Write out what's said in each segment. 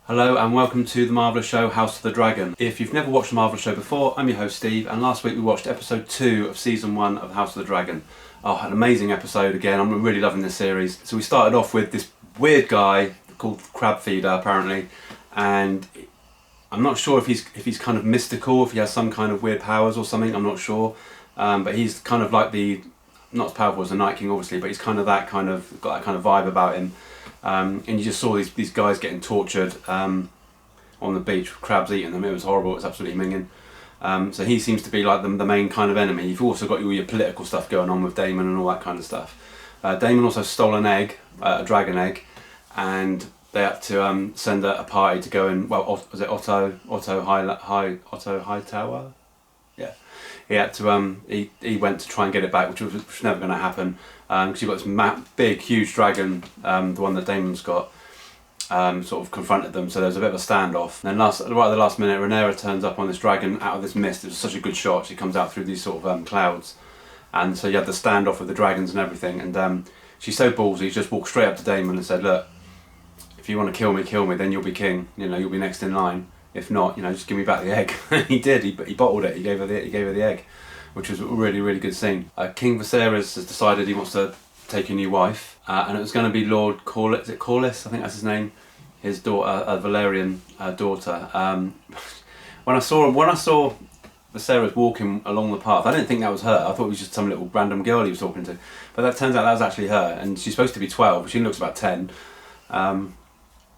Hello and welcome to the Marvellous Show, House of the Dragon. If you've never watched the Marvellous Show before, I'm your host Steve, and last week we watched episode 2 of season 1 of House of the Dragon. Oh, an amazing episode again. I'm really loving this series. So we started off with this weird guy called Crab Feeder apparently, and I'm not sure if he's kind of mystical, if he has some kind of weird powers or something, I'm not sure. But he's kind of like not as powerful as the Night King obviously, but he's kind of got that kind of vibe about him. And you just saw these guys getting tortured on the beach with crabs eating them. It was horrible, it was absolutely minging. So he seems to be like the main kind of enemy. You've also got all your political stuff going on with Daemon and all that kind of stuff. Daemon also stole an egg, a dragon egg, and they had to send a party to go and, well, was it Otto Hightower? Yeah. He had to he went to try and get it back, which was never going to happen, because you've got this big huge dragon, the one that Daemon's got, sort of confronted them, so there was a bit of a standoff. And then right at the last minute, Rhaenyra turns up on this dragon out of this mist. It was such a good shot. She comes out through these sort of clouds, and so you had the standoff with the dragons and everything. And she's so ballsy, she just walked straight up to Daemon and said, "Look, if you want to kill me, then you'll be king. You know, you'll be next in line. If not, you know, just give me back the egg." And he did. He bottled it. He gave her the egg, which was a really good scene. King Viserys has decided he wants to take a new wife, and it was going to be Lord Corlys. Is it Corlys? I think that's his name. His daughter, a Valerian daughter. When I saw Viserys walking along the path, I didn't think that was her. I thought it was just some little random girl he was talking to. But that turns out that was actually her, and she's supposed to be 12. But she looks about 10. Well,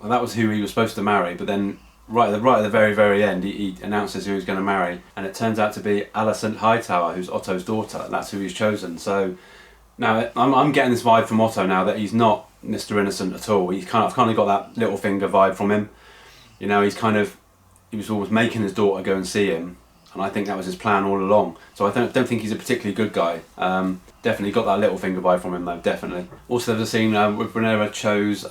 that was who he was supposed to marry. But then, right at the very end, he announces who he's going to marry, and it turns out to be Alicent Hightower, who's Otto's daughter. That's who he's chosen. So now I'm getting this vibe from Otto now that he's not Mr. Innocent at all. I've kind of got that little finger vibe from him. You know, he was always making his daughter go and see him, and I think that was his plan all along. So I don't think he's a particularly good guy. Definitely got that little finger vibe from him though, definitely. Also there's a scene with Rhaenyra chose,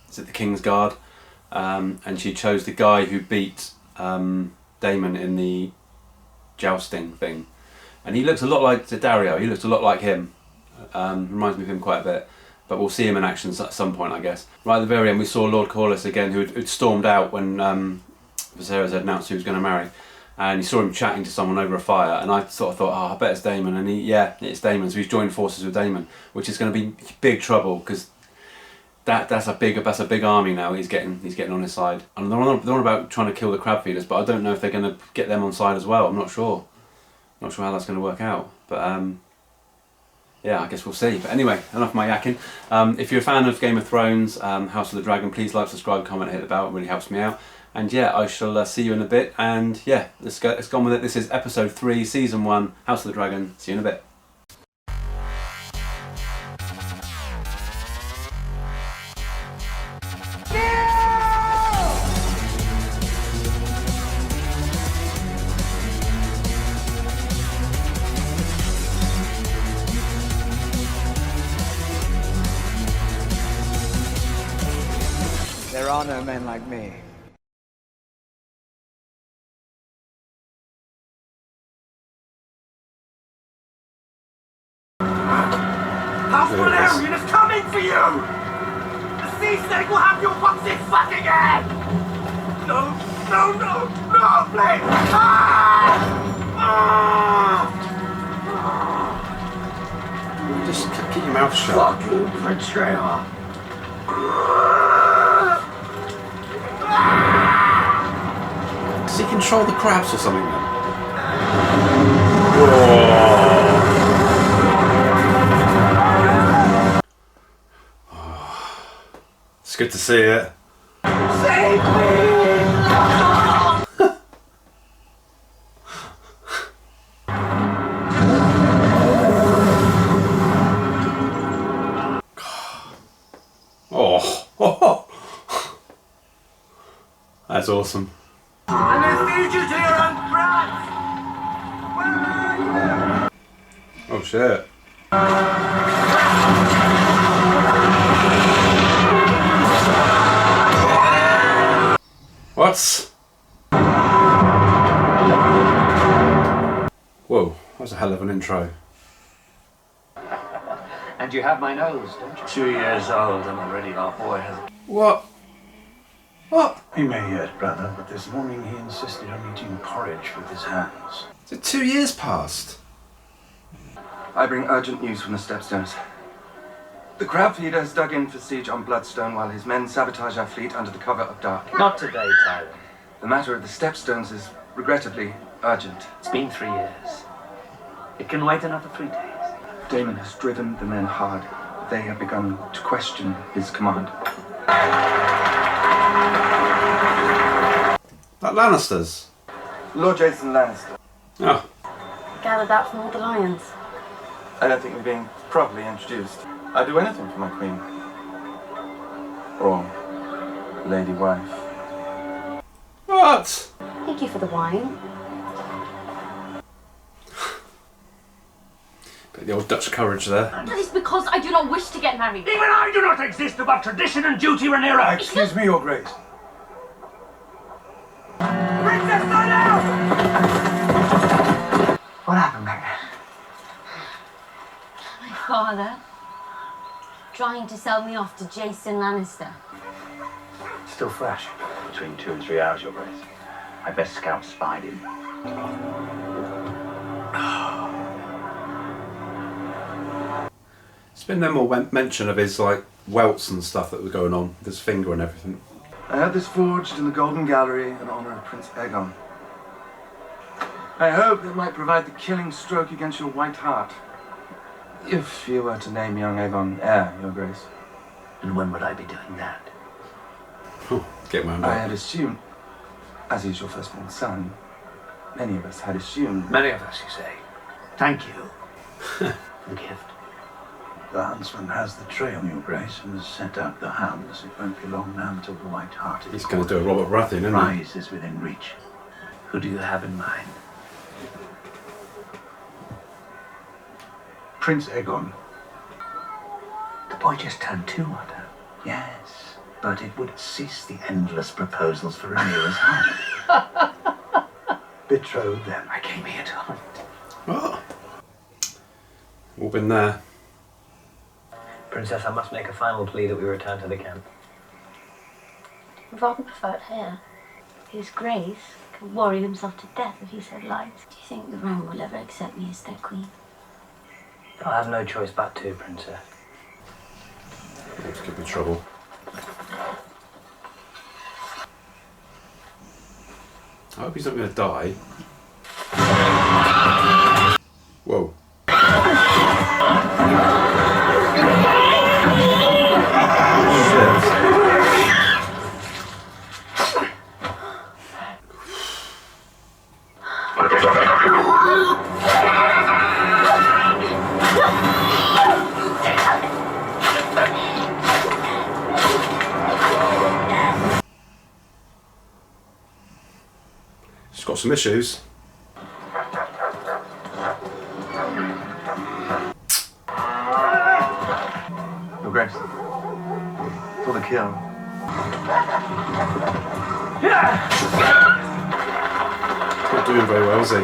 is it the King's Guard? And she chose the guy who beat Daemon in the jousting thing. And he looks a lot like Dario, he looks a lot like him. Reminds me of him quite a bit. But we'll see him in action at some point, I guess. Right at the very end, we saw Lord Corlys again, who'd stormed out when Viserys had announced who he was going to marry. And you saw him chatting to someone over a fire, and I sort of thought, oh, I bet it's Daemon. And it's Daemon, so he's joined forces with Daemon, which is going to be big trouble, because that's a big army now he's getting on his side. And they're on about trying to kill the crab feeders, but I don't know if they're going to get them on side as well. I'm not sure. Not sure how that's going to work out. But yeah, I guess we'll see. But anyway, enough of my yakking. If you're a fan of Game of Thrones, House of the Dragon, please like, subscribe, comment, hit the bell. It really helps me out. And yeah, I shall see you in a bit. And yeah, let's go on with it. This is episode 3, season 1, House of the Dragon. See you in a bit. There are no men like me. House Valerian is coming for you! The sea snake will have your what's its fucking head! No, please! Just keep your mouth shut. Fucking betrayer! Does he control the crabs or something then? It's good to see it. Save me! Oh. That's awesome. And I need you to your own brats! Where are you? Oh shit. What? Whoa, that was a hell of an intro. And you have my nose, don't you? 2 years old and already our boy has... What? What? He may yet, brother, but this morning he insisted on eating porridge with his hands. Is it 2 years past? I bring urgent news from the Stepstones. The crab feeder has dug in for siege on Bloodstone while his men sabotage our fleet under the cover of dark. Not today, Tyrone. The matter of the Stepstones is regrettably urgent. It's been 3 years. It can wait another 3 days. Damon has driven the men hard. They have begun to question his command. That Lannisters? Lord Jason Lannister. Oh. Gathered that from all the lions. I don't think we're being properly introduced. I'd do anything for my queen. Or lady wife. What? Thank you for the wine. Bit the old Dutch courage there. That is because I do not wish to get married. Even I do not exist above tradition and duty, Rhaenyra. Excuse me, Your Grace. Princess, not out! What happened, Megan? My father trying to sell me off to Jason Lannister. Still fresh. Between 2 and 3 hours, Your Grace. My best scout spied him. It's been no more mention of his like welts and stuff that were going on, with his finger and everything. I had this forged in the Golden Gallery in honor of Prince Aegon. I hope it might provide the killing stroke against your white heart. If you were to name young Aegon heir, Your Grace. And when would I be doing that? Get my own I back. had assumed, as he's your firstborn son, many of us had assumed. Many of us, you say. Thank you for the gift. The huntsman has the trail, Your Grace, and has sent out the hounds. It won't be long now until the White Hart He's going to do a Robert Baratheon, isn't he? Rise is within reach. Who do you have in mind? Prince Aegon. The boy just turned 2, Otto. Yes, but it would cease the endless proposals for Rhaenyra's hand. Betroth them. I came here to hunt. Oh. All been there. Princess, I must make a final plea that we return to the camp. I'd rather prefer it here. His Grace could worry himself to death if he said lies. Do you think the Realm will ever accept me as their queen? I'll have no choice but to, Princess. Let's give me trouble. I hope he's not going to die. Whoa. Shit. She's got some issues. Your Grace. For the kill. Not doing very well, is he?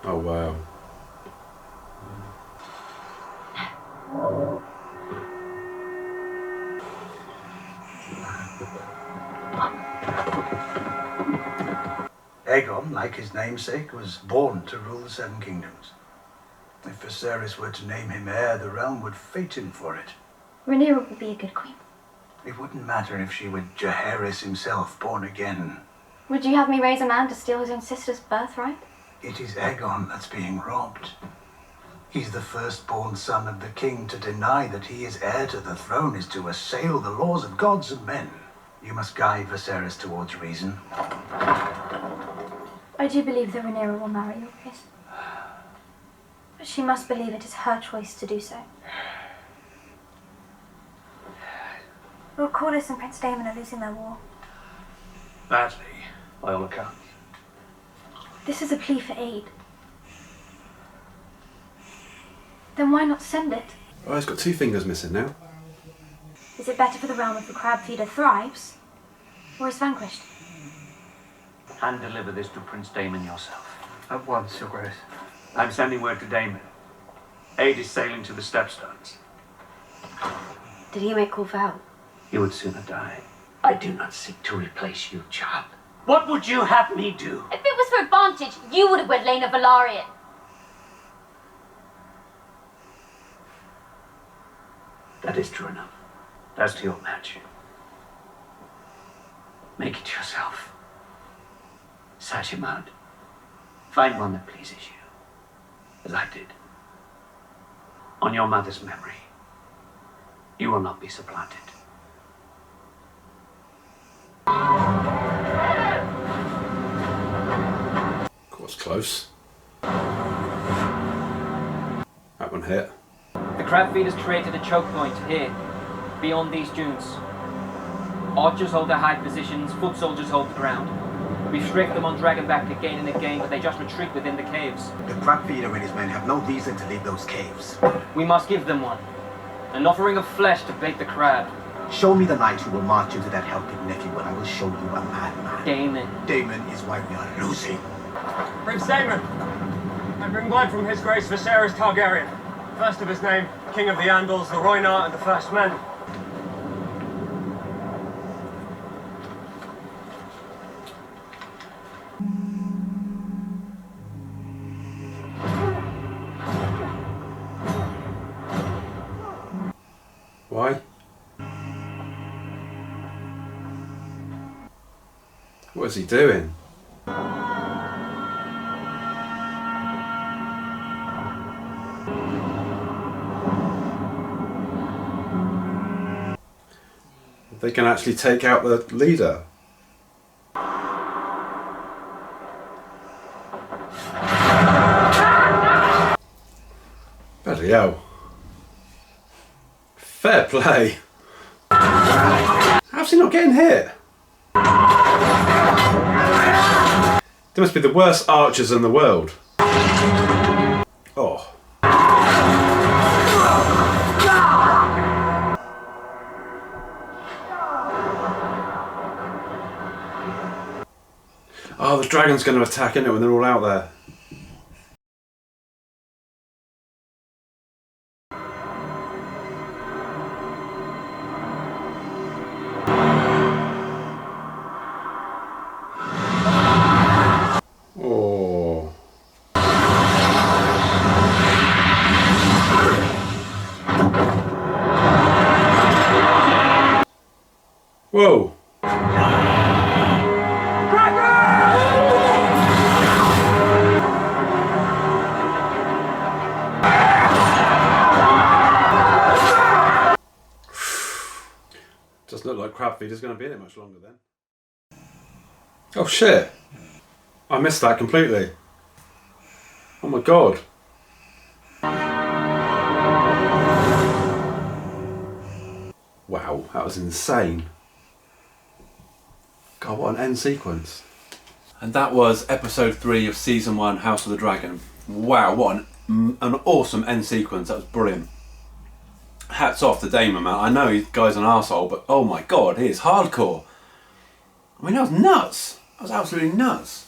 Oh wow. Aegon, like his namesake, was born to rule the Seven Kingdoms. If Viserys were to name him heir, the realm would fate him for it. Rhaenyra would be a good queen. It wouldn't matter if she were Jaehaerys himself, born again. Would you have me raise a man to steal his own sister's birthright? It is Aegon that's being robbed. He's the firstborn son of the king. To deny that he is heir to the throne is to assail the laws of gods and men. You must guide Viserys towards reason. I do believe that Rhaenyra will marry your Grace. But she must believe it is her choice to do so. Lord Corlys and Prince Daemon are losing their war. Badly, by all accounts. This is a plea for aid. Then why not send it? Oh, he's got 2 fingers missing now. Is it better for the realm if the crab feeder thrives or is vanquished? And deliver this to Prince Daemon yourself. At once, Your Grace. I'm sending word to Daemon. Aid is sailing to the Stepstones. Did he make call for help? You would sooner die. I do not seek to replace you, child. What would you have me do? If it was for advantage, you would have wed Lena Valarian. That is true enough. As to your match, make it yourself. Search him out. Find one that pleases you, as I did. On your mother's memory, you will not be supplanted. That was close. That one hit. The crab feeders created a choke point here, beyond these dunes. Archers hold their high positions, foot soldiers hold the ground. We've strafed them on Dragonback again and again, but they just retreat within the caves. The crab feeder and his men have no reason to leave those caves. We must give them one. An offering of flesh to bait the crab. Show me the knight who will march into that helping nephew, and I will show you a madman. Damon. Damon is why we are losing. Prince Damon, I bring word from His Grace Viserys Targaryen. First of his name, King of the Andals, the Rhoynar, and the First Men. Why? What is he doing? They can actually take out the leader. Bloody hell. Fair play. How's he not getting hit? They must be the worst archers in the world. Oh. Oh, the dragon's going to attack, isn't it, when they're all out there? Oh. Whoa. Doesn't look like crab feeder's going to be in it much longer then. Oh shit! I missed that completely. Oh my god. Wow, that was insane. God, what an end sequence. And that was episode 3 of season 1, House of the Dragon. Wow, what an awesome end sequence. That was brilliant. Hats off to Damon, man. I know the guy's an arsehole, but oh my god, he is hardcore. I mean, that was nuts. That was absolutely nuts.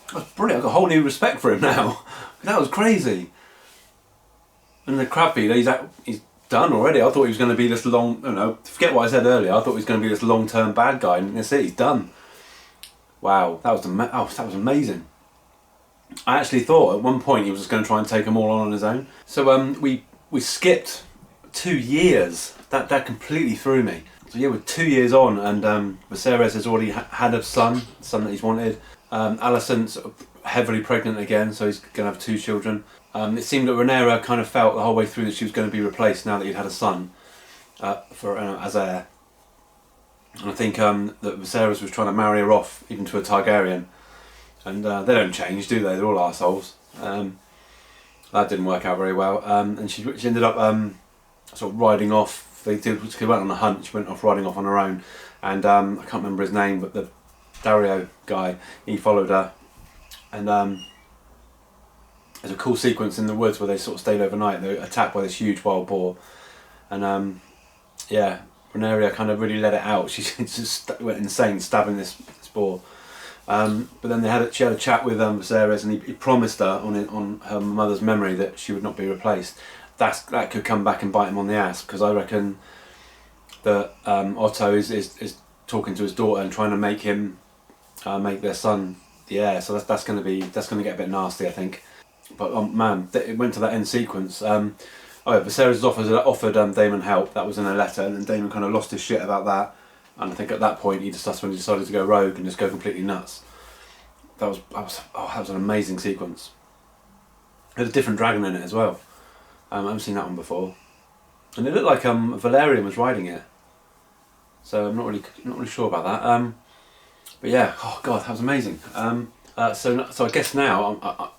That was brilliant. I've got a whole new respect for him now. That was crazy. And the crab feeder, he's done already. I thought he was going to be this long, forget what I said earlier. I thought he was going to be this long-term bad guy, and that's it, he's done. Wow, that was amazing. I actually thought at one point he was just going to try and take them all on his own. So we skipped 2 years. That completely threw me. So yeah, we're 2 years on, and Viserys has already had a son that he's wanted. Alicent's heavily pregnant again, so he's going to have 2 children. It seemed that Rhaenyra kind of felt the whole way through that she was going to be replaced now that he'd had a son as heir. And I think that Viserys was trying to marry her off even to a Targaryen, and they don't change, do they? They're all arseholes. That didn't work out very well, and she ended up sort of riding off. They went on a hunt. She went off riding off on her own, and I can't remember his name, but the Dario guy, he followed her, and there's a cool sequence in the woods where they sort of stayed overnight. They were attacked by this huge wild boar, and yeah, Rhaenyra kind of really let it out. She just went insane, stabbing this boar. But then she had a chat with Viserys, and he promised her on her mother's memory that she would not be replaced. That could come back and bite him on the ass, because I reckon that Otto is talking to his daughter and trying to make him make their son the heir. So that's going to get a bit nasty, I think. But man, it went to that end sequence. Oh yeah, Viserys offered Daemon help. That was in a letter, and then Daemon kind of lost his shit about that. And I think at that point that's when he decided to go rogue and just go completely nuts. That was an amazing sequence. It had a different dragon in it as well. I haven't seen that one before, and it looked like Valerian was riding it. So I'm not really sure about that. But yeah, oh god, that was amazing. So I guess now,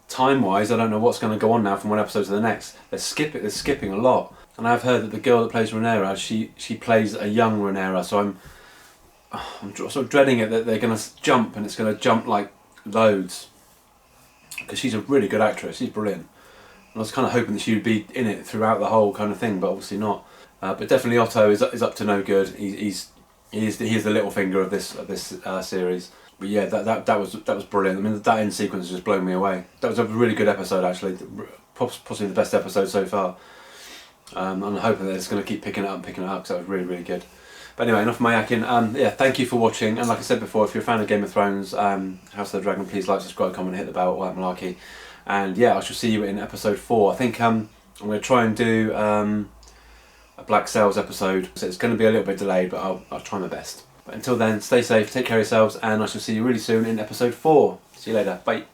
time-wise, I don't know what's going to go on now from one episode to the next. They're skipping a lot, and I've heard that the girl that plays Rhaenyra, she plays a young Rhaenyra. So I'm sort of dreading it that they're going to jump, and it's going to jump like loads, because she's a really good actress. She's brilliant. And I was kind of hoping that she would be in it throughout the whole kind of thing, but obviously not. But definitely Otto is up to no good. He is the little finger of this series. But yeah, that was brilliant. I mean, that end sequence just blown me away. That was a really good episode, actually. Possibly the best episode so far. And I'm hoping that it's going to keep picking it up because that was really, really good. But anyway, enough of my yakking. Yeah, thank you for watching. And like I said before, if you're a fan of Game of Thrones, House of the Dragon, please like, subscribe, comment, hit the bell, all that malarkey. And yeah, I shall see you in episode 4. I think I'm going to try and do a Black Sails episode. So it's going to be a little bit delayed, but I'll try my best. But until then, stay safe, take care of yourselves, and I shall see you really soon in episode 4. See you later. Bye.